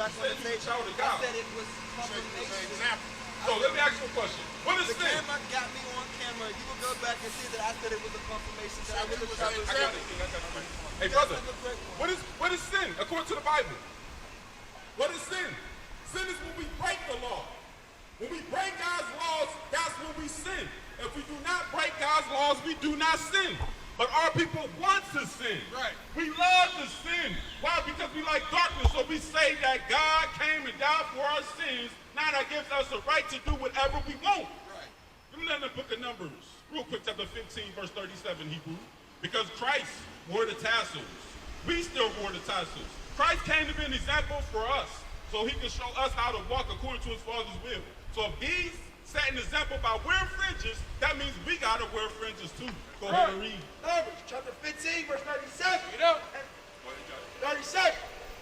not going to say. I said it was confirmation. So let me ask you a question. What is sin? The camera got me on camera. You will go back and see that I said it was a confirmation. That I was a child. Hey brother, what is sin according to the Bible? What is sin? Sin is when we break the law. When we break God's laws, that's when we sin. If we do not break God's laws, we do not sin. But our people want to sin. Right. We love to sin. Why? Because we like darkness. So we say that God came and died for our sins. Now that gives us the right to do whatever we want. Right. Let me learn the book of Numbers. Real quick, chapter 15, verse 37, Hebrew. Because Christ wore the tassels. We still wore the tassels. Christ came to be an example for us, so he can show us how to walk according to his Father's will. So if he's set an example by wearing fringes, that means we got to wear fringes too. Go ahead and read. Numbers chapter 15, verse 37. You know? 37.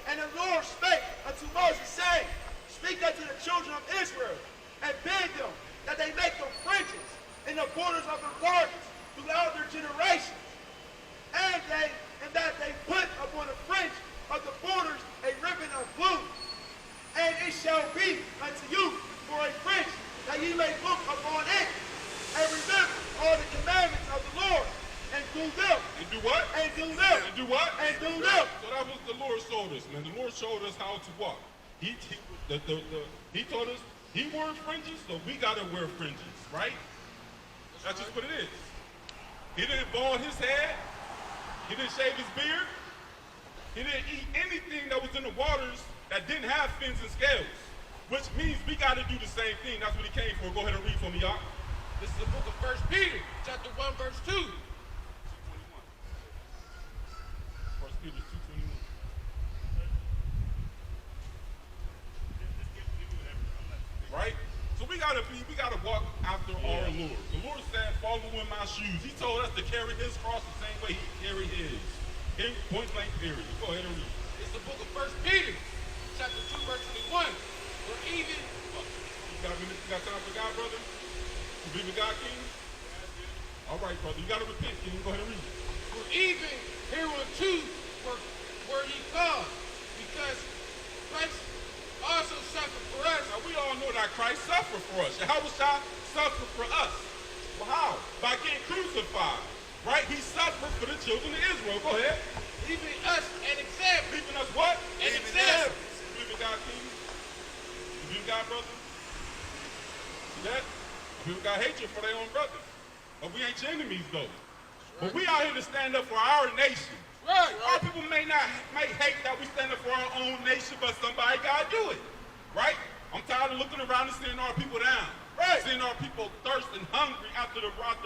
And the Lord spake unto Moses, saying, Speak unto the children of Israel, and bid them that they make them fringes in the borders of their gardens throughout their generations, and that they put upon the fringe of the borders a ribbon of blue. And it shall be unto you for a fringe, that ye may look upon it, and remember all the commandments of the Lord, and do them. And do what? And do them. And do what? And do them. So that was the Lord showed us, man. The Lord showed us how to walk. He told us he wore fringes, so we got to wear fringes, right? That's just what it is. He didn't bald his head. He didn't shave his beard. He didn't eat anything that was in the waters that didn't have fins and scales, which means we got to do the same thing. That's what he came for. Go ahead and read for me, y'all. This is the book of 1 Peter, chapter 1, verse 2. 1 Peter 2:21. Right? So we gotta walk after our Lord. The Lord said, follow in my shoes. He told us to carry his cross the same way he carried his. In point blank period. Go ahead and read. It's the book of 1 Peter, chapter 2, verse 21. Or even... You got time for God, brother? You believe in God, King? All right, brother. You got to repent, King. Go ahead and read. For even hereunto were ye called, because Christ also suffered for us. Now, we all know that Christ suffered for us. Yahushua suffered for us. Well, how? By getting crucified. Right? He suffered for the children of Israel. Go ahead. Leaving us an example. Leaving us what? An example. You believe in God, King? You believe in God, brother? See that? People got hatred for their own brother. But we ain't your enemies, though. But we out here to stand up for our nation. Right. Our people may hate that we stand up for our own nation, but somebody got to do it. Right? I'm tired of looking around and seeing our people down. Right. Seeing our people thirsting, hungry after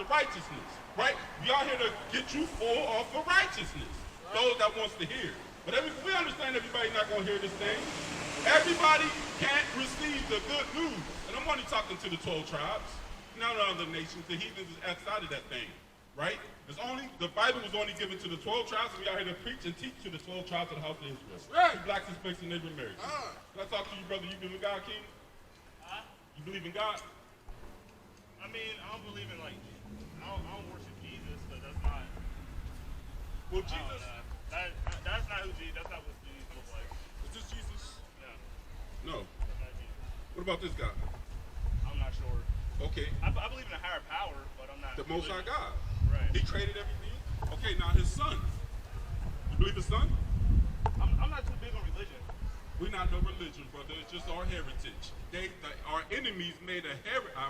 righteousness. Right? We are here to get you full off of righteousness. Right. Those that wants to hear. But we understand everybody's not going to hear this thing. Everybody can't receive the good news. And I'm only talking to the 12 tribes. Not other nations. The heathens is outside of that thing. Right? The Bible was only given to the 12 tribes, and we are here to preach and teach to the 12 tribes of the house of Israel. Right. Blacks, Hispanics, and Native Americans. Can I talk to you, brother? You believe in God, King? Huh? You believe in God? I mean, I don't believe in, like, I don't worship Jesus, so that's not. Well, Jesus. That's not who Jesus. That's not what Jesus looks like. Is this Jesus? No. No. That's not Jesus. What about this guy? I'm not sure. Okay. I believe in a higher power, but I'm not. The Most High God. Right. He created everything. Okay, now his son. You believe his son? I'm not too big on religion. We're not no religion, brother. It's just our heritage. Our enemies made a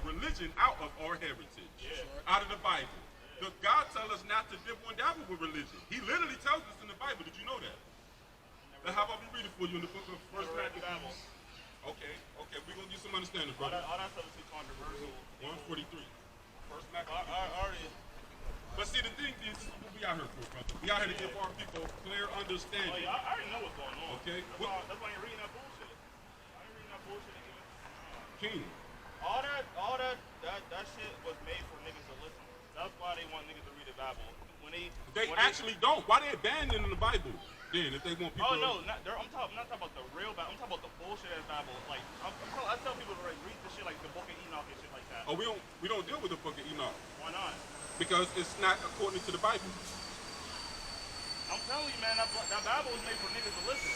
religion out of our heritage. Yeah. Out of the Bible. Yeah. God tells us not to dip one dabble with religion. He literally tells us in the Bible. Did you know that? Now, how about we read it for you in the book of First Matthew? Okay. We're going to get some understanding, brother. All that stuff is too controversial. 143. First Matthew. Already. But see, the thing is, this is what we out here for, brother. We out here to give our people clear understanding. Oh, yeah, I already know what's going on. Okay. That's why you're reading that bullshit. I ain't reading that bullshit again. King. All that shit was made for niggas to listen. That's why they want niggas to read the Bible. They actually don't. Why they abandoning the Bible then if they want people? Oh no, I'm not talking about the real Bible. I'm talking about the bullshit ass Bible. Like I tell people to read the shit like the Book of Enoch and shit like that. Oh, we don't deal with the Book of Enoch. Why not? Because it's not according to the Bible. I'm telling you, man, that Bible is made for niggas to listen.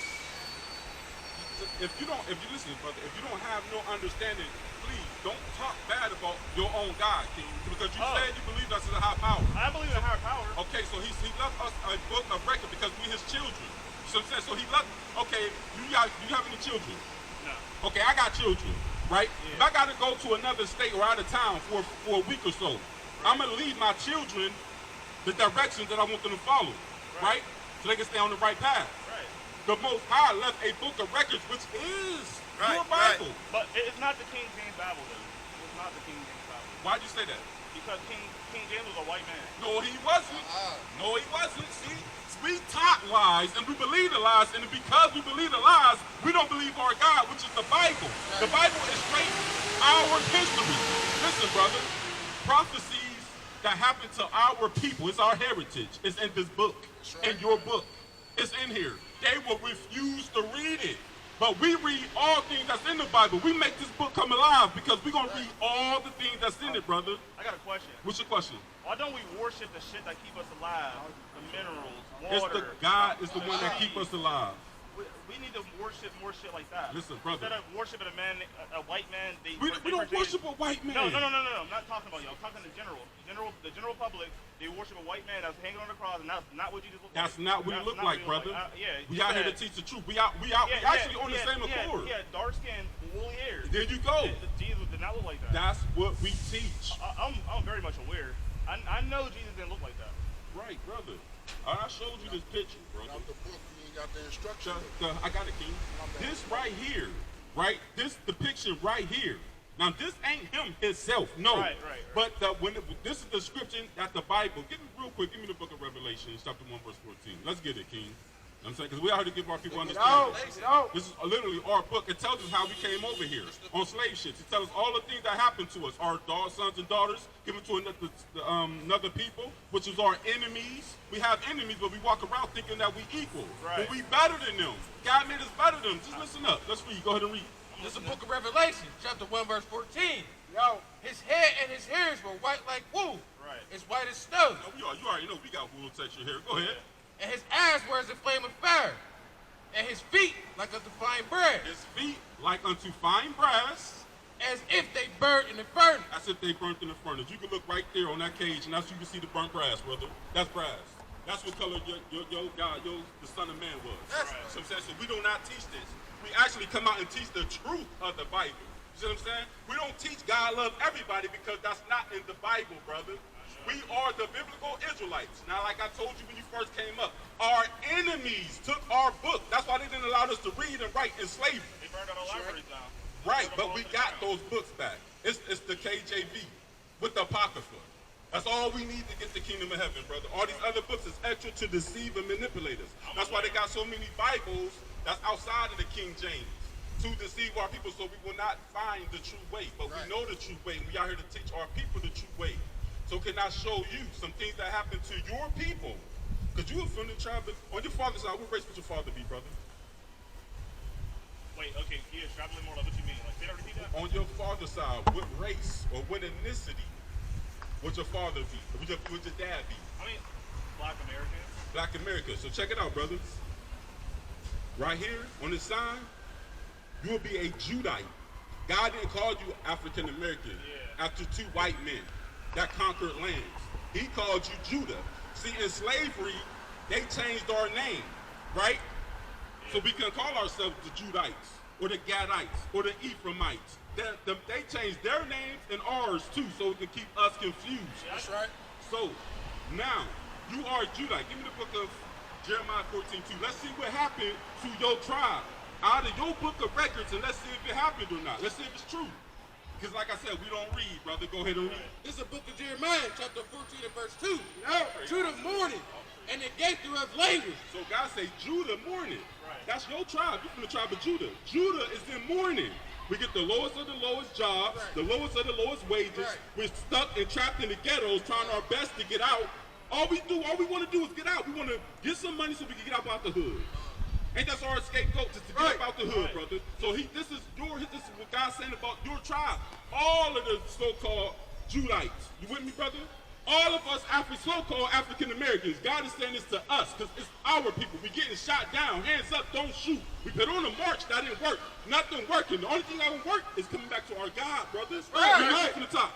if you listen, brother, if you don't have no understanding, please don't talk bad about your own God, King, because you said you believe us as a high power. I believe in a higher power. Okay, so he left us a book of record because we his children. So I'm saying, so he left. Okay, do you have any children? No. Okay, I got children, right? Yeah. If I got to go to another state or out of town for a week or so, I'm gonna lead my children the directions that I want them to follow, right? So they can stay on the right path. Right. The Most High left a book of records, which is your Bible. But it's not the King James Bible, though. It's not the King James Bible. Why'd you say that? Because King James was a white man. No, he wasn't. No, he wasn't. See, we taught lies and we believe the lies, and because we believe the lies, we don't believe our God, which is the Bible. The Bible is straight our history. Listen, brother, prophecies that happen to our people, it's our heritage. It's in this book, in your book. It's in here. They will refuse to read it. But we read all things that's in the Bible. We make this book come alive because we're going to read all the things that's in it, brother. I got a question. What's your question? Why don't we worship the shit that keep us alive? The minerals, water. It's the God is the one that keep us alive. We need to worship more shit like that. Listen, brother. Instead of worshiping a man, a white man, We don't worship a white man. No. I'm not talking about you. I'm talking in general. The general public, they worship a white man that's hanging on the cross, and that's not what Jesus looked like. That's not what he looked like, brother. We out here to teach the truth. We actually on the same accord. Yeah, dark skin, woolly hair. There you go. Jesus did not look like that. That's what we teach. I'm very much aware. I know Jesus didn't look like that. Right, brother. I showed you this picture, brother. Got the book, you ain't got the instruction. I got it, King. This right here, right? This depiction right here. Now, this ain't him himself, no. Right. But this is the description that the Bible. Give me real quick. Give me the book of Revelation, chapter 1, verse 14. Let's get it, King. I'm saying, because we are here to give our people understanding. This is literally our book. It tells us how we came over here on slave ships. It tells us all the things that happened to us. Our sons and daughters given to another people, which is our enemies. We have enemies, but we walk around thinking that we equal. Right. But we better than them. God made us better than them. Just listen up. Let's read. Go ahead and read. This is the book of Revelation, chapter 1, verse 14. His head and his hairs were white like wool. Right. As white as snow. Oh, you already know we got wool texture here. Go ahead. And his eyes were as a flame of fire. And his feet like unto fine brass. His feet like unto fine brass. As if they burned in the furnace. As if they burnt in the furnace. You can look right there on that cage, and that's you can see the burnt brass, brother. That's brass. That's what color your God, the Son of Man was. Right. So we do not teach this. We actually come out and teach the truth of the Bible. You see what I'm saying? We don't teach God love everybody because that's not in the Bible, brother. We are the biblical Israelites. Now, like I told you when you first came up, our enemies took our book. That's why they didn't allow us to read and write in slavery. They burned out our libraries down. Right, but we got those books back. It's the KJV with the Apocrypha. That's all we need to get the kingdom of heaven, brother. All these other books is extra to deceive and manipulate us. That's why they got so many Bibles that's outside of the King James to deceive our people so we will not find the true way. But we know the true way, and we are here to teach our people the true way. So can I show you some things that happened to your people? Because you were from the tribe on your father's side. What race would your father be, brother? Wait, okay, yeah, extrapolate more. Like, what you mean? Like, say that, repeat that? On your father's side, what race or what ethnicity would your father be? Or would your dad be? I mean, Black Americans. Black America. So check it out, brothers. Right here on this sign, you will be a Judite. God didn't call you African American after two white men that conquered lands. He called you Judah. See, in slavery, they changed our name, right? So we can call ourselves the Judites, or the Gadites, or the Ephraimites. They changed their names and ours too, so it can keep us confused. That's right. So now you are a Judite. Give me the book of Jeremiah 14:2. Let's see what happened to your tribe out of your book of records, and let's see if it happened or not. Let's see if it's true. Because like I said, we don't read, brother. Go ahead and read. This is the book of Jeremiah, chapter 14 and verse 2. Judah mourning, and the gate thereof language. So God say Judah mourning. That's your tribe. You're from the tribe of Judah. Judah is in mourning. We get the lowest of the lowest jobs, the lowest of the lowest wages. We're stuck and trapped in the ghettos trying our best to get out. All we want to do is get out. We want to get some money so we can get out the hood. Ain't that's our scapegoat, just to get up out the hood, brother. So this is what God's saying about your tribe. All of the so-called Judites. You with me, brother? All of us so-called African Americans, God is saying this to us because it's our people. We're getting shot down. Hands up, don't shoot. We put on a march, that didn't work. Nothing working. The only thing that will work is coming back to our God, brothers. Right. From the top.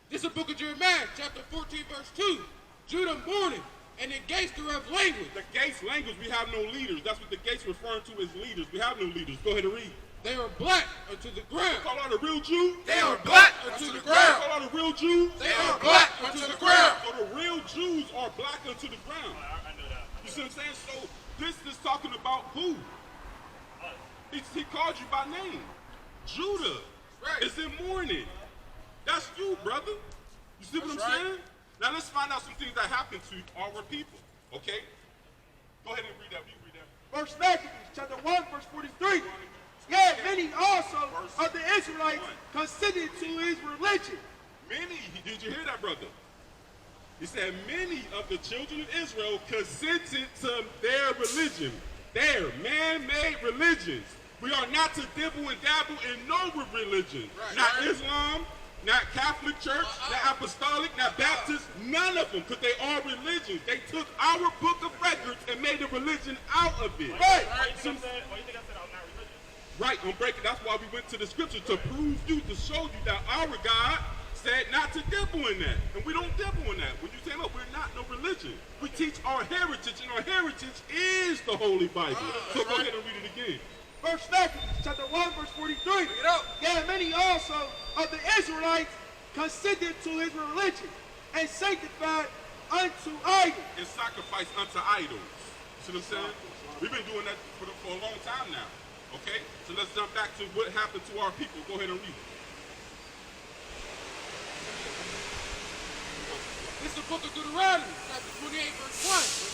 This is the book of Jeremiah, chapter 14, verse 2. Judah mourning, and the gates thereof language. The gates language, we have no leaders. That's what the gates referring to as leaders. We have no leaders. Go ahead and read. They are black unto the ground. Call out a real Jew. They are black unto the ground. Call out a real Jew. They are black unto the ground. So the real Jews are black unto the ground. I know that. You see what I'm saying? So this is talking about who? He called you by name. Judah is in mourning. That's you, brother. You see what I'm saying? Now let's find out some things that happened to our people. Okay? Go ahead and read that. You read that. Verse Maccabees, chapter 1, verse 43. Yet many also of the Israelites consented to his religion. Many, did you hear that, brother? He said many of the children of Israel consented to their religion, their man-made religions. We are not to dibble and dabble in no religion. Not Islam, not Catholic Church, not Apostolic, not Baptist, none of them, because they are religions. They took our book of records and made a religion out of it. Why do you think I said I'm not religious? Right, I'm breaking. That's why we went to the scripture to prove you, to show you that our God said not to dibble in that. And we don't dibble in that. When you say, no, we're not no religion. We teach our heritage, and our heritage is the Holy Bible. So go ahead and read it again. Verse Maccabees, chapter 1, verse 43. Yet many also of the Israelites consented to his religion and sanctified unto idols. And sacrifice unto idols. See what I'm saying? We've been doing that for a long time now. Okay? So let's jump back to what happened to our people. Go ahead and read it. This is the book of Deuteronomy, chapter 28, verse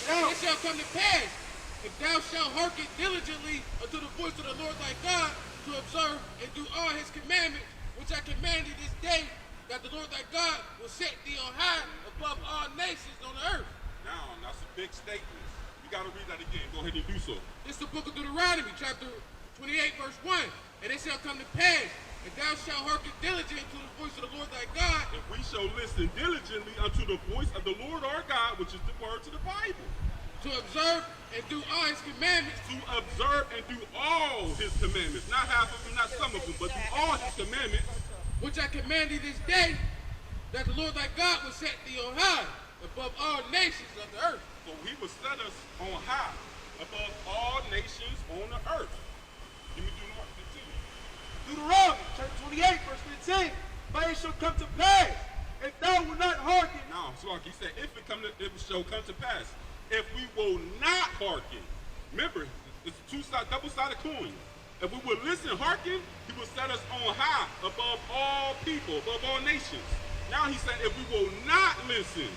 1. And it shall come to pass, if thou shalt hearken diligently unto the voice of the Lord thy God, to observe and do all his commandments, which I command thee this day, that the Lord thy God will set thee on high above all nations on the earth. Now, that's a big statement. You got to read that again. Go ahead and do so. This is the book of Deuteronomy, chapter 28, verse 1. And it shall come to pass, if thou shalt hearken diligently to the voice of the Lord thy God, if we shall listen diligently unto the voice of the Lord our God, which is the word to the Bible, to observe and do all his commandments, to observe and do all his commandments, not half of them, not some of them, but do all his commandments, which I command thee this day, that the Lord thy God will set thee on high above all nations of the earth. So he will set us on high above all nations on the earth. Give me Deuteronomy, chapter 28, verse 15. But it shall come to pass, if thou wilt not hearken. No, so like he said, if it shall come to pass. If we will not hearken. Remember, it's a double-sided coin. If we will listen, hearken, he will set us on high above all people, above all nations. Now he said, if we will not listen,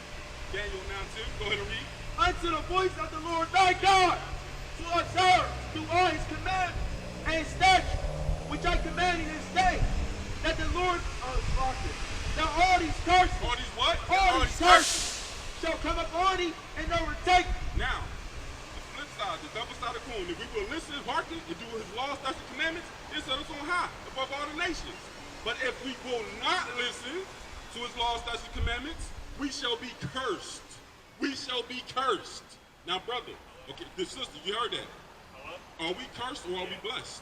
Daniel 9:2, go ahead and read. Unto the voice of the Lord thy God, to observe, do all his commandments and statutes, which I command you this day, that the Lord, that all these curses, all these what? All these curses shall come upon thee and overtake thee. Now, the flip side, the double-sided coin, if we will listen, hearken, and do his laws, statutes, and commandments, he'll set us on high above all the nations. But if we will not listen to his laws, statutes, and commandments, we shall be cursed. We shall be cursed. Now, brother, okay, the sister, you heard that. Are we cursed or are we blessed?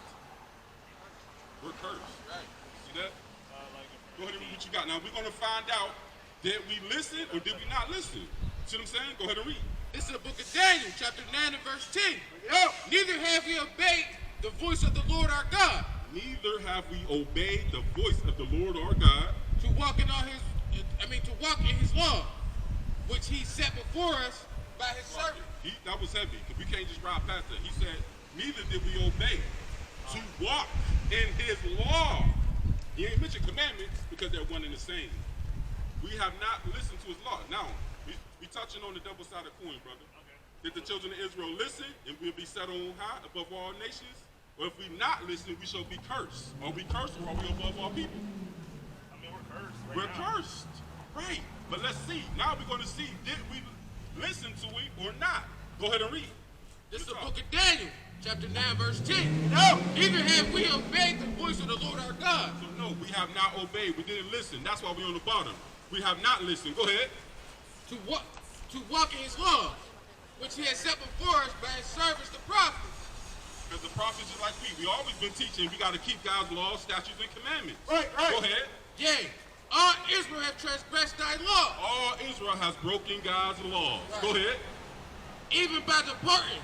We're cursed. Right. See that? Go ahead and read what you got. Now, we're going to find out, did we listen or did we not listen? See what I'm saying? Go ahead and read. This is the book of Daniel, chapter 9 and verse 10. Neither have we obeyed the voice of the Lord our God. Neither have we obeyed the voice of the Lord our God. To walk in his law, which he set before us by his servant. That was heavy, because we can't just ride past that. He said, neither did we obey to walk in his law. He ain't mentioned commandments because they're one and the same. We have not listened to his law. Now, we touching on the double-sided coin, brother. Okay. Did the children of Israel listen and we'll be set on high above all nations? Or if we not listen, we shall be cursed. Are we cursed or are we above all people? I mean, we're cursed. We're cursed. Right. But let's see. Now we're going to see, did we listen to it or not? Go ahead and read. This is the book of Daniel, chapter 9, verse 10. No, neither have we obeyed the voice of the Lord our God. So no, we have not obeyed. We didn't listen. That's why we're on the bottom. We have not listened. Go ahead. to walk in his laws, which he has set before us by his servants the prophets. Because the prophets is like we always been teaching we got to keep God's laws, statutes, and commandments. Right. Go ahead. Yea, all Israel have transgressed thy law, All Israel has broken God's laws. Right. Go ahead. even by departing,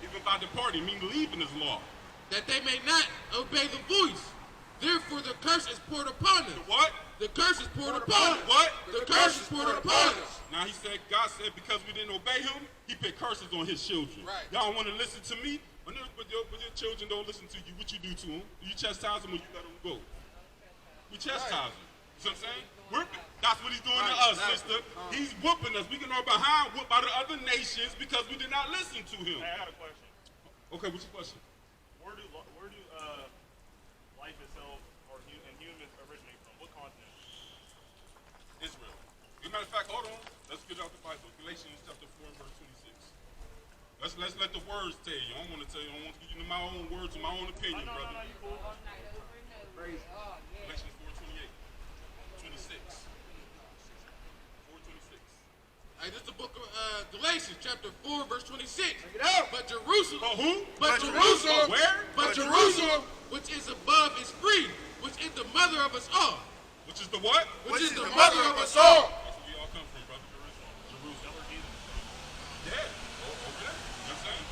Even by departing, mean leaving his law. that they may not obey the voice. Therefore the curse is poured upon them. What? The curse is poured upon us. What? The curse is poured upon us. Now he said, God said because we didn't obey him, he put curses on his children. Right. Y'all want to listen to me? When your children don't listen to you, what you do to them? You chastise them or you let them go? We chastise them. You see what I'm saying? That's what he's doing to us, sister. He's whooping us. We get our behind whooped by the other nations because we did not listen to him. Hey, I got a question. Okay, what's your question? Where do life itself and humans originate from? What continent? Israel. As a matter of fact, hold on. Let's get out the Bible. Galatians chapter 4 and verse 26. Let's let the words tell you. I don't want to tell you. I want to give you my own words and my own opinion, No, brother. you cool. Crazy. Galatians 4:28, 26. 4:26. Hey, this is the book of Galatians, chapter 4, verse 26. Check it out. But Jerusalem, Oh, who? but Jerusalem, Where? but Jerusalem, which is above, is free, which is the mother of us all. Which is the what? Which is the mother of us all. That's where we all come from, brother. Jerusalem. Yeah. Over there. You know what I'm saying?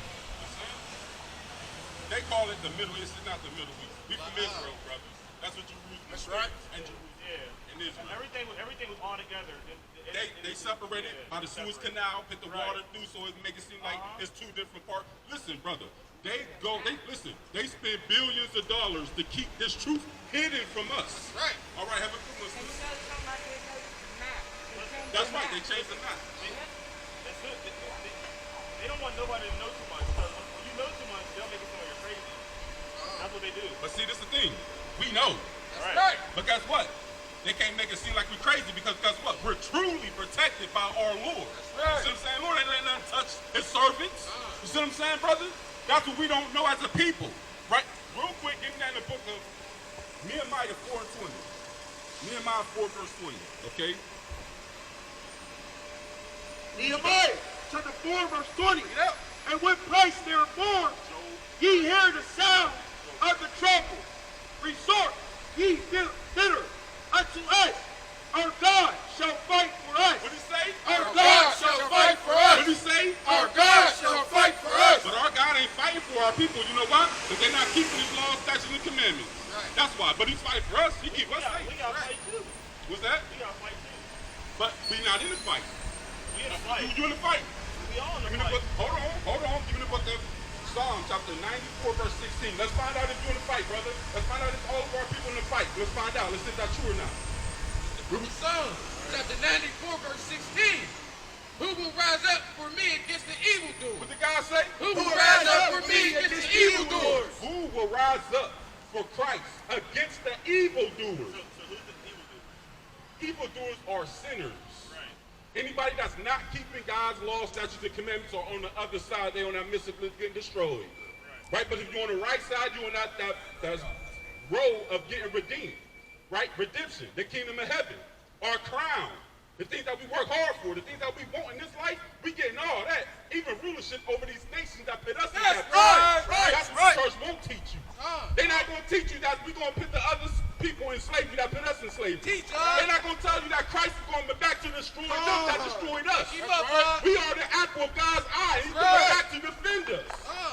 They call it the Middle East. It's not the Middle East. We from Israel, brothers. That's what Jerusalem is. That's right. And Jerusalem. Yeah. And Israel. Everything was all together. They separated by the Suez Canal, put the water through so it make it seem like it's two different parts. Listen, brother, they spend billions of dollars to keep this truth hidden from us. Right. All right, have a good one, And you sister. know somebody that knows the map. They changed That's the right, map. they changed the map. That's good. They don't want nobody to know too much. Because when you know too much, they'll make it sound like you're crazy. That's what they do. But see, this is the thing. We know. Right. Right. But guess what? They can't make it seem like we're crazy because guess what? We're truly protected by our Lord. right. You see what I'm saying? Lord ain't letting nothing touch his servants. You see what I'm saying, brother? That's what we don't know as a people. Right? Real quick, give me that in the book of Nehemiah 4:20. Nehemiah 4 verse 20. Okay? Nehemiah chapter 4 verse 20. And when placed therefore, ye hear the sound of the trumpet. Resort ye thither unto us. Our God shall fight for us. What did he say? Our God shall fight for us. What did he say? Our God shall fight for us. But our God ain't fighting for our people. You know why? Because they're not keeping his laws, statutes, and commandments. Right. That's why. But he's fighting for us. He keep us We safe. got to fight too. What's that? We got to fight too. But we not in the fight. We in a fight. You in the fight. We all in Give a me the fight. book. Hold on. Give me the book of Psalm chapter 94 verse 16. Let's find out if you're in the fight, brother. Let's find out if all of our people in the fight. Let's find out. Let's see if that's true or not. Psalms, chapter 94, verse 16. Who will rise up for me against the evildoer? What the guy say? Who will rise up for me against the evildoers? Who will rise up for Christ against the evildoers? So who's the evildoer? Evildoers are sinners. Right. Anybody that's not keeping God's laws, statutes, and commandments are on the other side. They're on that mission getting destroyed. Right? But if you're on the right side, you're on that road of getting redeemed. Right? Redemption, the kingdom of heaven, our crown, the things that we work hard for, the things that we want in this life, we getting all that. Even rulership over these nations that put us in that right, That's what the church won't teach you. They're not going to teach you that we're going to put the other people in slavery that put us in slavery. They're not going to tell you that Christ is going back to destroy them that destroyed us. We are the apple of God's eye. He's coming back to defend us.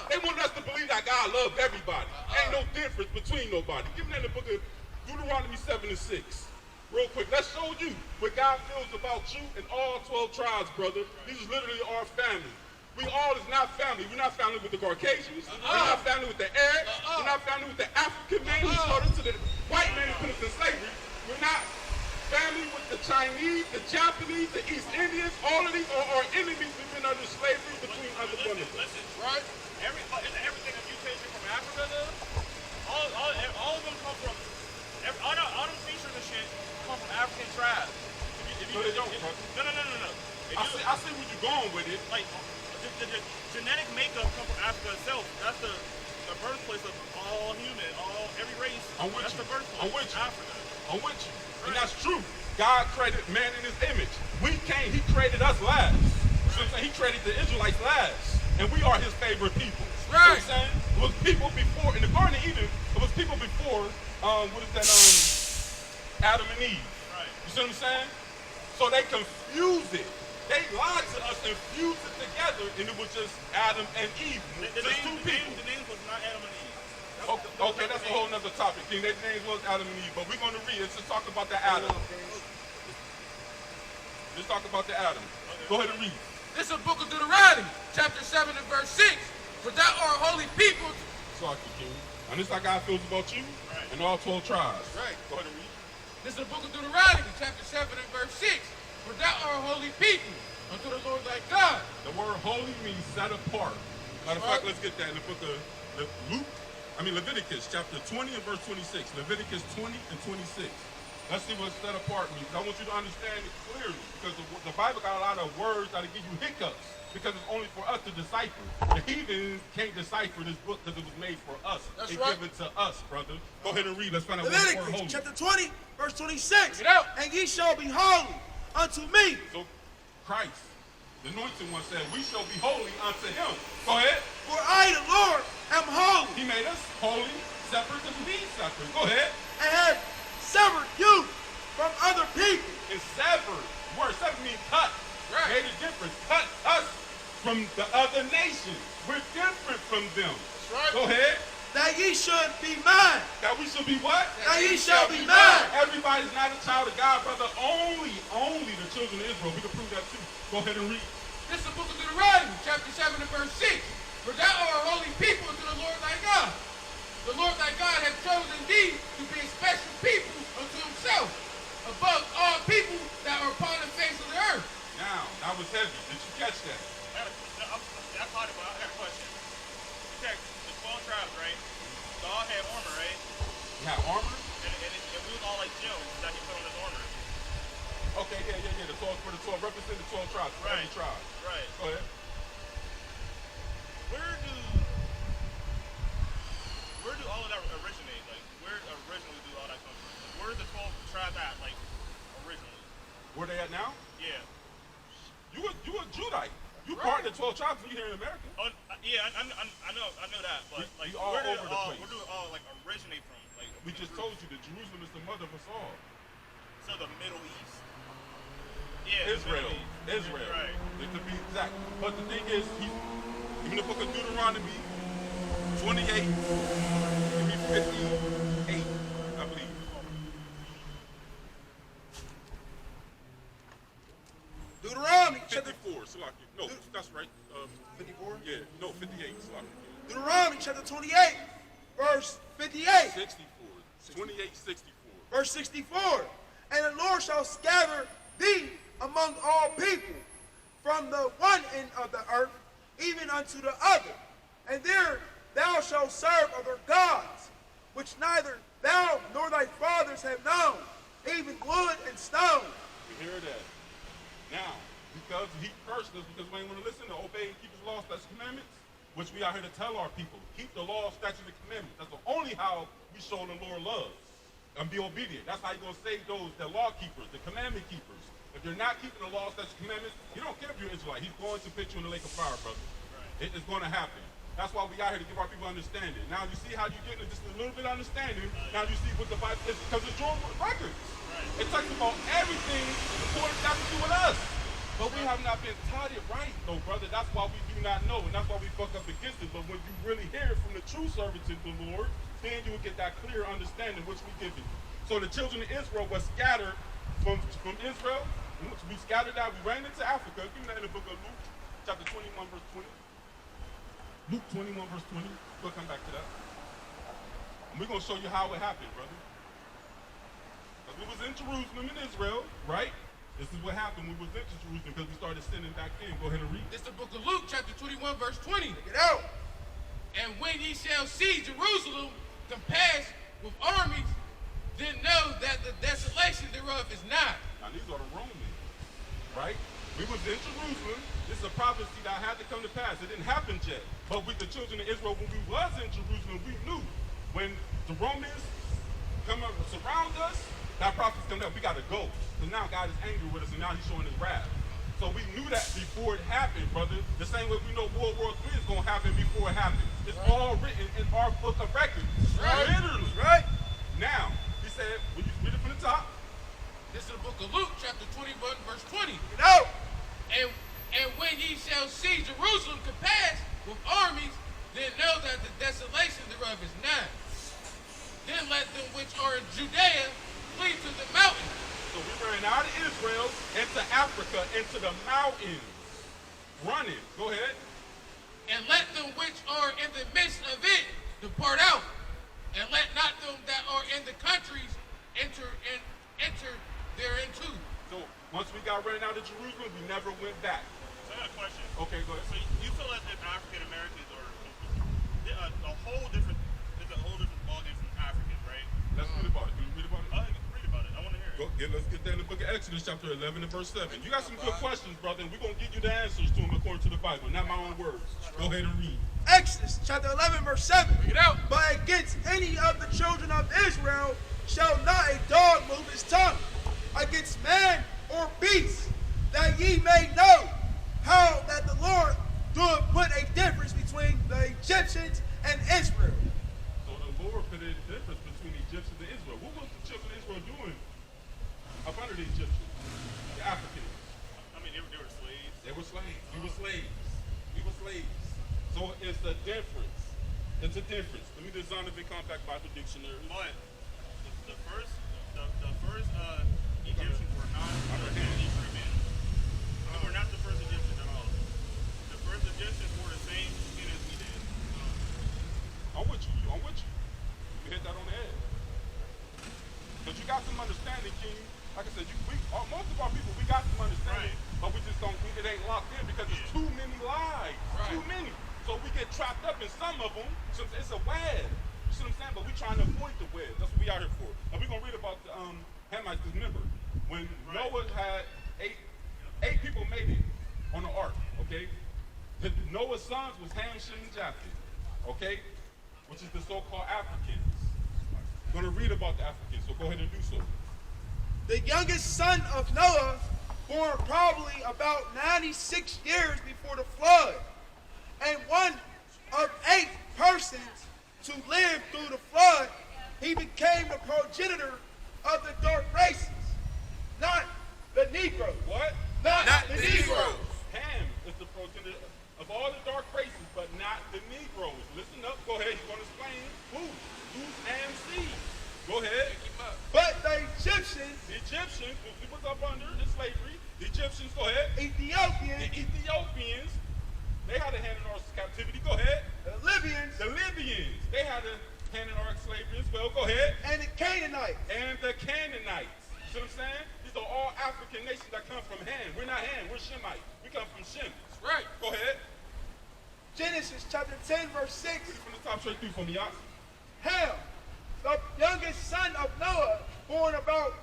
They want us to believe that God loves everybody. Ain't no difference between nobody. Give me that in the book of Deuteronomy 7 and 6. Real quick, let's show you what God feels about you and all 12 tribes, brother. These is literally our family. We all is not family. We're not family with the Caucasians. We're not family with the Arabs. We're not family with the African man who sold us to the white man who put us in slavery. We're not family with the Chinese, the Japanese, the East Indians. All of these are our enemies. We've been under slavery between other women. Listen. Right? Isn't everything that you take from Africa, though? All of them come from. All them features and shit come from African tribes. No, they don't, bro. No. I see where you're going with it. Like, the genetic makeup come from Africa itself. That's the birthplace of all human, every race. I'm with That's you. the birthplace. I'm with you. Africa. I'm with you. And that's true. God created man in his image. We can't, he created us last. You know what I'm saying? He created the Israelites last. And we are his favorite people. You know what I'm saying? It was people before, in the Garden of Eden, it was people before, Adam and Eve. Right. You see what I'm saying? So they confused it. They lied to us and fused it together, and it was just Adam and Eve. The names was not Adam and Eve. Okay, that's a whole nother topic. King, their names was Adam and Eve, but we're going to read. Let's just talk about the Adam. Let's talk about the Adam. Okay. Go ahead and read. This is the book of Deuteronomy, chapter 7 and verse 6. For thou art holy people. Sorry, King. And this is how God feels about you and all 12 tribes. Right. Go ahead and read. This is the book of Deuteronomy, chapter 7 and verse 6. For thou art holy people unto the Lord thy God. The word holy means set apart. Matter of fact, let's get that in the book of Leviticus, chapter 20 and verse 26. Leviticus 20 and 26. Let's see what set apart means. I want you to understand it clearly, because the Bible got a lot of words that'll give you hiccups, because it's only for us to decipher. The heathens can't decipher this book because it was made for us. That's they right. give it to us, brother. Go ahead and read. Let's find out what the word holy. Leviticus chapter 20, verse 26. Get out. And ye shall be holy unto me. So Christ, the anointed one, said, we shall be holy unto him. Go ahead. For I, the Lord, am holy, He made us holy, separate, and be separate. Go ahead. and have severed you from other people. And severed. The word severed means cut. Right. Made a difference. Cut us from the other nations. We're different from them. That's right. Go ahead. That ye should be mine. That we should be what? That ye shall be mine. Everybody's not a child of God, brother. Only the children of Israel. We can prove that too. Go ahead and read. This is the book of Deuteronomy, chapter 7 and verse 6. For thou art holy people unto the Lord thy God. The Lord thy God hath chosen thee to be a special people unto himself, above all people that are upon the face of the earth. Now, that was heavy. Did you catch that? I caught it, but I got a question. You check the 12 tribes, right? They all had armor, right? You have armor? And we was all like Jones that he put on his armor. Okay, yeah. The 12 for the 12. Represent the 12 tribes. For every tribe. Right. Go ahead. Where do all of that originate? Like, where originally do all that come from? Like, where are the 12 tribes at, like, originally? Where they at now? Yeah. You a Judite. You part of the 12 tribes when you here in America. Oh, yeah, I know that, but like, we all where over the place. Where do it all like originate from? Like, We just told you that Jerusalem is the mother of us all. so the Middle East. Yeah, Israel. The Middle East. Israel. Right. To be exact. But the thing is, in the book of Deuteronomy 28, give me 58, I believe. Deuteronomy chapter 54, Salaki. No, that's right. 54. Yeah, no, 58, Salaki. Deuteronomy chapter 28, verse 58. 64. 28, 64. Verse 64. And the Lord shall scatter thee among all people, from the one end of the earth even unto the other. And there thou shalt serve other gods, which neither thou nor thy fathers have known, even wood and stone. You hear that? Now, because he cursed us because we ain't want to listen to obey and keep his laws, statutes, and commandments, which we out here to tell our people. Keep the law, statutes, and commandments. That's the only how we show the Lord love. And be obedient. That's how you're going to save those, the law keepers, the commandment keepers. If you're not keeping the law, statutes, and commandments, he don't care if you're Israelite. He's going to put you in the lake of fire, brother. Right. It's going to happen. That's why we out here to give our people understanding. Now you see how you're getting just a little bit of understanding. Now you see what the Bible is, because it's your records. Right. It talks about everything according to do with us. But we have not been taught it right, though, brother. That's why we do not know, and that's why we fuck up against it. But when you really hear it from the true servants of the Lord, then you will get that clear understanding which we give you. So the children of Israel were scattered from Israel. We scattered out. We ran into Africa. Give me that in the book of Luke, chapter 21, verse 20. Luke 21, verse 20. We'll come back to that. And we're going to show you how it happened, brother. Because we was in Jerusalem in Israel, right? This is what happened. We was in Jerusalem because we started sinning back then. Go ahead and read. This is the book of Luke, chapter 21, verse 20. Get out. And when ye shall see Jerusalem compassed with armies, then know that the desolation thereof is nigh. Now these are the Romans, right? We was in Jerusalem. This is a prophecy that had to come to pass. It didn't happen yet. But with the children of Israel, when we was in Jerusalem, we knew when the Romans come up and surround us, That prophecy's coming up. We got to go. So now God is angry with us, and now he's showing his wrath. So we knew that before it happened, brother. The same way we know World War III is going to happen before it happens. It's all written in our book of records. Right. Literally. Right? Now, he said, will you read it from the top? This is the book of Luke, chapter 21, verse 20. You know? And when ye shall see Jerusalem compassed with armies, then know that the desolation thereof is nigh. Then let them which are in Judea flee to the mountains. So we ran out of Israel into Africa, into the mountains. Running. Go ahead. And let them which are in the midst of it depart out. And let not them that are in the countries enter thereinto. So once we got ran out of Jerusalem, we never went back. So I got a question. Okay, go ahead. So you feel as if African Americans are a whole different ballgame from Africans, right? Let's read about it. Can you read about it? Read about it. I want to hear it. Let's get there in the book of Exodus, chapter 11 and verse 7. You got some good questions, brother, and we're going to give you the answers to them according to the Bible, not my own words. Go ahead and read. Exodus chapter 11, verse 7. Bring it out. But against any of the children of Israel shall not a dog move his tongue against man or beast, that ye may know how that the Lord doeth put a difference between the Egyptians and Israel. So the Lord put a difference between Egyptians and Israel. What was the children of Israel doing up under the Egyptians? The Africans. I mean, they were slaves. They were slaves. We were slaves. We were slaves. So it's a difference. It's a difference. Let me design the Compact Bible Dictionary. But the first Egyptians were not Israel. They were not the first Egyptians at all. The first Egyptians wore the same skin as we did. I'm with you. I'm with you. You hit that on the head. But you got some understanding, King. Like I said, most of our people, we got some understanding, but we just don't think it ain't locked in because it's too many lies. Right. Too many. So we get trapped up in some of them. So it's a web. You see what I'm saying? But we're trying to avoid the web. That's what we out here for. And we're going to read about the Hamites. Remember, when Noah had eight people made it on the ark, okay? Noah's sons was Ham, Shem, and Japheth, okay? Which is the so-called Africans. We're going to read about the Africans, so go ahead and do so. The youngest son of Noah, born probably about 96 years before the flood, and one of 8 persons to live through the flood, he became the progenitor of the dark races, not the Negroes. What? Not the Negroes. Ham is the progenitor of all the dark races, but not the Negroes. Listen up. Go ahead. He's going to explain who's Ham's seed. Go ahead. But the Egyptians, We was up under in slavery. The Egyptians, go ahead. The Ethiopians, Ethiopians, they had a hand in our captivity. Go ahead. the Libyans, The Libyans, they had a hand in our slavery as well. Go ahead. and the Canaanites. And the Canaanites. See what I'm saying? These are all African nations that come from Ham. We're not Ham, we're Shemites. We come from Shem. That's right. Go ahead. Genesis chapter 10, verse 6. Read it from the top straight through for me, y'all. Ham, the youngest son of Noah, born about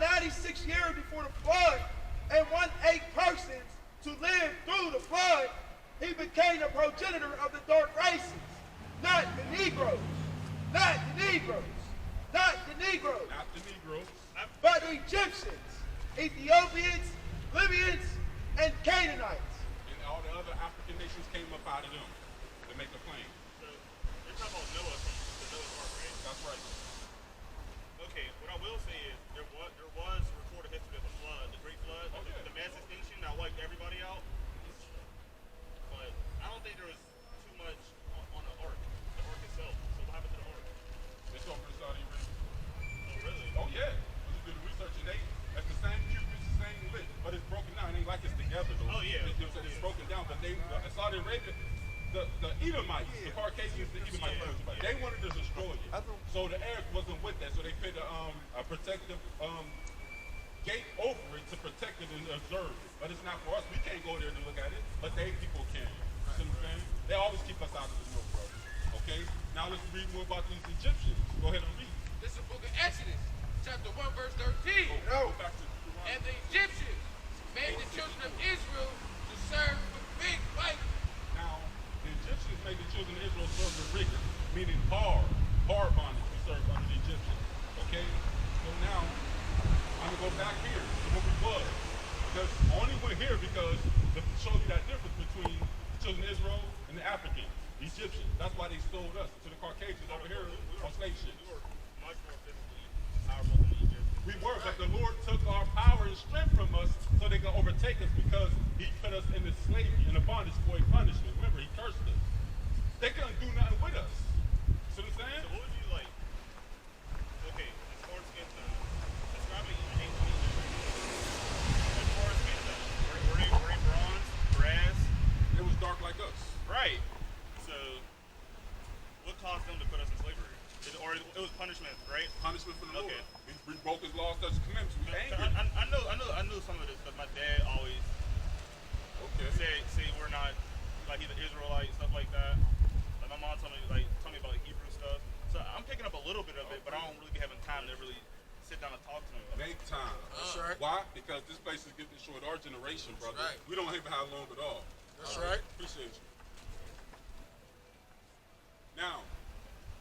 96 years before the flood, and 1/8 persons to live through the flood, he became the progenitor of the dark races, not the Negroes, not the Negroes, not the Negroes, Not the Negroes. but the Egyptians, Ethiopians, Libyans, and Canaanites. And all the other African nations came up out of them to make a claim. So you're talking about Noah from the Noah's Ark, right? That's right. Okay, what I will say is there was recorded history of the flood, the Great Flood, the mass extinction that wiped everybody out. But I don't think there was too much on the ark itself. So what happened to the ark? It's over in Saudi Arabia. Oh, really? Oh yeah. We just did the research and that's the same cubits, the same lit, but it's broken down. It ain't like it's together though. Oh, yeah. It's broken down, but Saudi Arabia, the Edomites, the Caucasians, the Edomites, they wanted to destroy it. So the Arabs wasn't with that, so they put a protective gate over it to protect it and observe it. But it's not for us. We can't go there to look at it, but they people can. You see what I'm saying? They always keep us out of the know, brother. Okay? Now let's read more about these Egyptians. Go ahead and read. This is the book of Exodus, chapter 1, verse 13. Go back to Deuteronomy. And the Egyptians made the children of Israel to serve with big fight. Now, the Egyptians made the children of Israel serve with rigor, meaning hard bondage to serve under the Egyptians. Okay? So now, nation. We were much more physically powerful than the Egyptians. We were, but the Lord took our power and strength from us so they could overtake us because he put us in this slavery, in a bondage for a punishment. Remember, he cursed us. They couldn't do nothing with us. See what I'm saying? So what would you like? Okay, as far as skin tone, describe an ancient Egyptian. As far as skin tone, were they bronze, brass? It was dark like us. Right. So, what caused them to put us in slavery? Or it was punishment, right? Punishment from the Okay. Lord. We broke his laws, statutes, and commandments. We angry. I know some of this, but my dad always Okay. say we're not like he's an Israelite, stuff like that. Like my mom told me about Hebrew stuff. So I'm picking up a little bit of it, but I don't really be having time to really sit down and talk to him. Make time. That's right. Why? Because this place is getting destroyed. Our generation, brother. right. We don't even have long at all. That's right. Appreciate you. Now,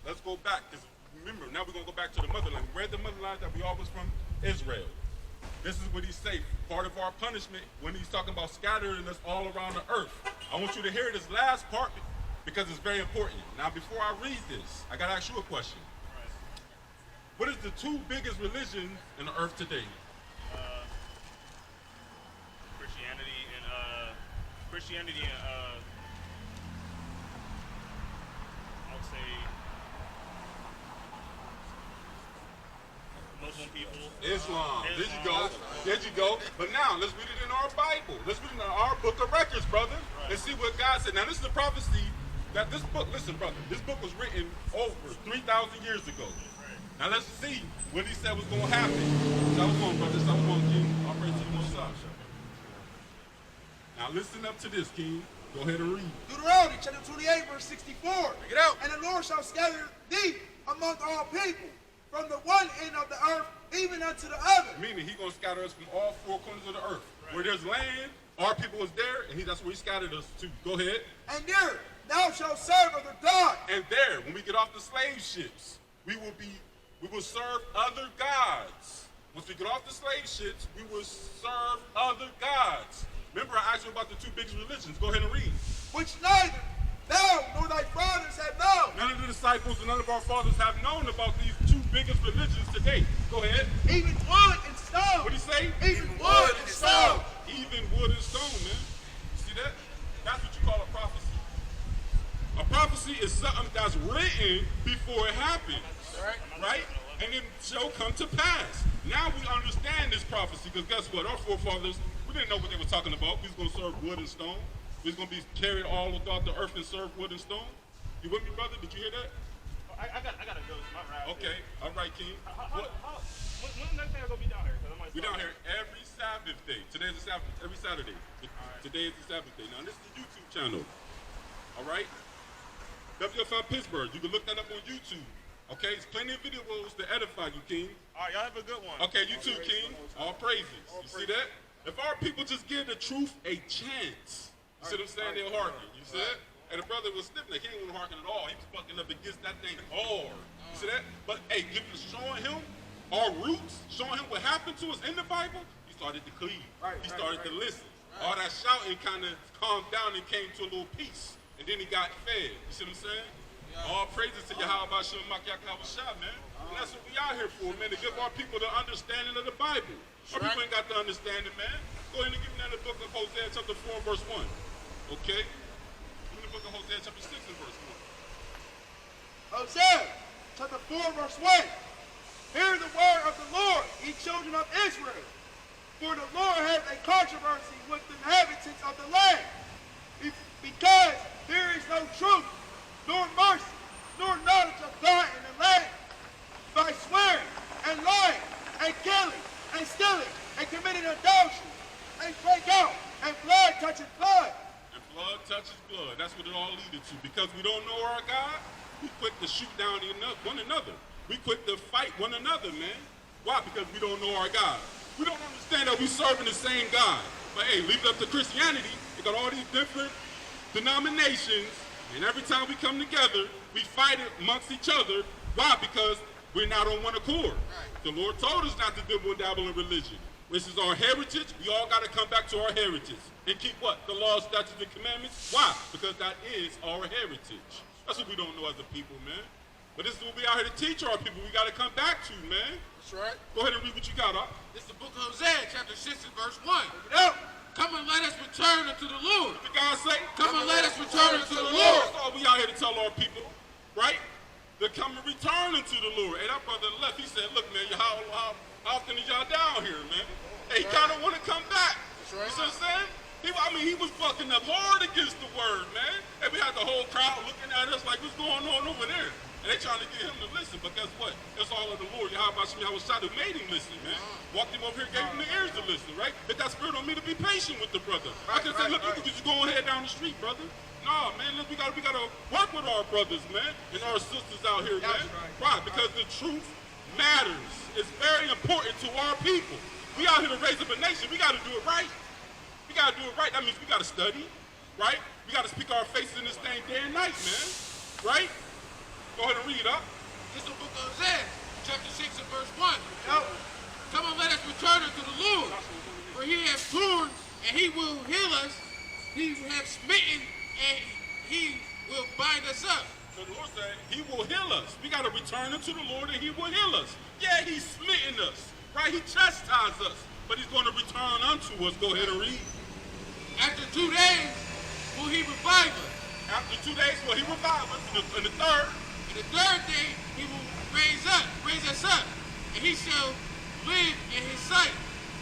let's go back. Because remember, now we're going to go back to the motherland. Where the motherland that we all was from? Israel. This is what he's saying. Part of our punishment when he's talking about scattering us all around the earth. I want you to hear this last part because it's very important. Now, before I read this, I got to ask you a question. What is the two biggest religions in the earth today? Christianity and I would say Muslim people. Islam. There you go. There you go. But now, let's read it in our Bible. Let's read it in our book of records, brother. And see what God said. Now, this is the prophecy that this book, listen, brother, this book was written over 3,000 years ago. Now, let's see what he said was going to happen. Shalom, brother. Shalom, King. I'll pray to you, Most High. Now, listen up to this, King. Go ahead and read. Deuteronomy chapter 28, verse 64. Bring it out. And the Lord shall scatter thee among all people, from the one end of the earth even unto the other. Meaning, he's going to scatter us from all four corners of the earth. Where there's land, our people is there, and that's where he scattered us to. Go ahead. And there thou shalt serve other gods. And there, when we get off the slave ships, we will serve other gods. Once we get off the slave ships, we will serve other gods. Remember, I asked you about the two biggest religions. Go ahead and read. Which neither thou nor thy fathers have known, None of the disciples and none of our fathers have known about these two biggest religions today. Go ahead. even wood and stone. What do you say? Even wood and stone. Even wood and stone, man. See that? That's what you call a prophecy. A prophecy is something that's written before it happens. Right? And it shall come to pass. Now we understand this prophecy because guess what? Our forefathers, we didn't know what they were talking about. We was going to serve wood and stone. We was going to be carried all throughout the earth and serve wood and stone. You with me, brother? Did you hear that? I gotta go. It's my route. Okay. All right, King. When the next time I'm gonna be down here? 'Cause I might We're start down here every Sabbath day. Today's the Sabbath. Every Saturday. Today is the Sabbath day. Now, this is the YouTube channel. All right? WFI Pittsburgh. You can look that up on YouTube. Okay? There's plenty of videos to edify you, King. All right, y'all have a good one. Okay, you too, King. All praises. You see that? If our people just give the truth a chance, you see what I'm saying? They'll hearken. You see that? And the brother was stiff-necked. He didn't want to hearken at all. He was bucking up against that thing hard. You see that? But, hey, showing him our roots, showing him what happened to us in the Bible, he started to cleave. He started to listen. All that shouting kind of calmed down and came to a little peace. And then he got fed. You see what I'm saying? All praises to Yahweh Bashem Makiak Havashah, man. And that's what we out here for, man, to give our people the understanding of the Bible. Our people ain't got the understanding, man. Go ahead and give me that in the book of Hosea, chapter 4, verse 1. Okay? Give me the book of Hosea, chapter 6, and verse 1. Hosea chapter 4, verse 1. Hear the word of the Lord, ye children of Israel. For the Lord has a controversy with the inhabitants of the land. Because there is no truth, nor mercy, nor knowledge of God in the land. By swearing, and lying, and killing, and stealing, and committing adultery, and break out, and blood touches blood. And blood touches blood. That's what it all leaded to. Because we don't know our God, we quick to shoot down one another. We quick to fight one another, man. Why? Because we don't know our God. We don't understand that we serving the same God. But hey, leave it up to Christianity. They got all these different denominations, and every time we come together, we fight it amongst each other. Why? Because we're not on one accord. The Lord told us not to dibble and dabble in religion. This is our heritage. We all got to come back to our heritage and keep what? The laws, statutes, and commandments. Why? Because that is our heritage. That's what we don't know as a people, man. But this is what we out here to teach our people. We got to come back to, man. That's right. Go ahead and read what you got, up. This is the book of Hosea, chapter 6 and verse 1. Yo, Come and let us return unto the Lord. What the God say? Come and let us return unto the Lord. That's all we out here to tell our people, right? To come and return unto the Lord. Hey, that brother on the left, he said, look, man, how often is y'all down here, man? Hey, he kind of want to come back. That's right. You see what I'm saying? He was fucking up hard against the word, man. And we had the whole crowd looking at us like, what's going on over there? And they trying to get him to listen, but guess what? It's all of the Lord. Yahweh who made him listen, man. Walked him over here, gave him the ears to listen, right? Hit that spirit on me to be patient with the brother. I can say, look, you can just go ahead down the street, brother. No, man, look, we gotta work with our brothers, man, and our sisters out here, man. Right, because the truth matters. It's very important to our people. We out here to raise up a nation. We gotta do it right. We gotta do it right. That means we gotta study, right? We gotta speak our faces in this thing day and night, man. Right? Go ahead and read up. This is the book of Hosea, chapter 6 and verse 1. yo, Come and let us return unto the Lord. For he has torn, and he will heal us. He has smitten, and he will bind us up. So the Lord said, he will heal us. We got to return unto the Lord and he will heal us. Yeah, he's smitten us, right? He chastised us, but he's going to return unto us. Go ahead and read. After 2 days will he revive us. After 2 days, will he revive us? And the third, And the third day he will raise us up, and he shall live in his sight.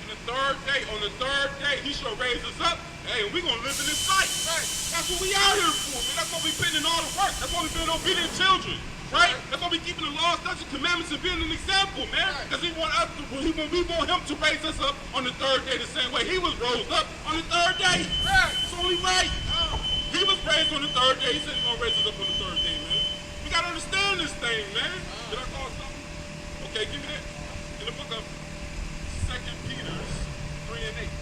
and the third day, on the third day, he shall raise us up. Hey, we're going to live in his sight. Right. That's what we out here for, man. That's why we putting in all the work. That's why we being obedient children. Right? That's why we keeping the laws, statutes, commandments, and being an example, man. Because we want him to raise us up on the third day the same way he was rose up on the third day. Right. It's only right. He was raised on the third day. He said he's going to raise us up on the third day, man. We got to understand this thing, man. Did I call something? Okay, give me that. In the book of 2 Peter 3 and 8.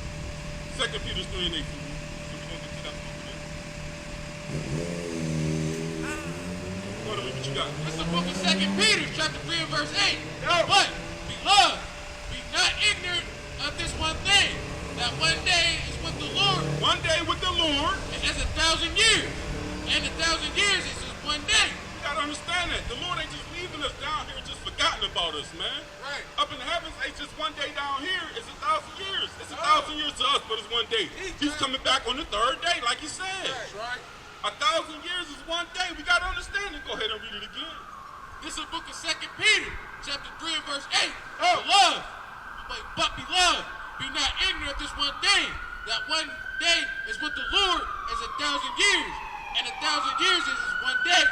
2 Peter 3 and 8. So we're going to get to that book again. What you got? This is the book of 2 Peter, chapter 3 and verse 8. But, beloved, be not ignorant of this one thing, that one day is with the Lord. One day with the Lord. As 1,000 years. And 1,000 years is just one day. You got to understand that. The Lord ain't just leaving us down here just forgotten about us, man. Right. Up in the heavens ain't just one day down here. It's 1,000 years. It's 1,000 years to us, but it's one day. He's coming back on the third day, like he said. That's right. 1,000 years is one day. We got to understand it. Go ahead and read it again. This is the book of 2 Peter, chapter 3 and verse 8. But beloved, be not ignorant of this one thing, that one day is with the Lord as 1,000 years, and 1,000 years is one day.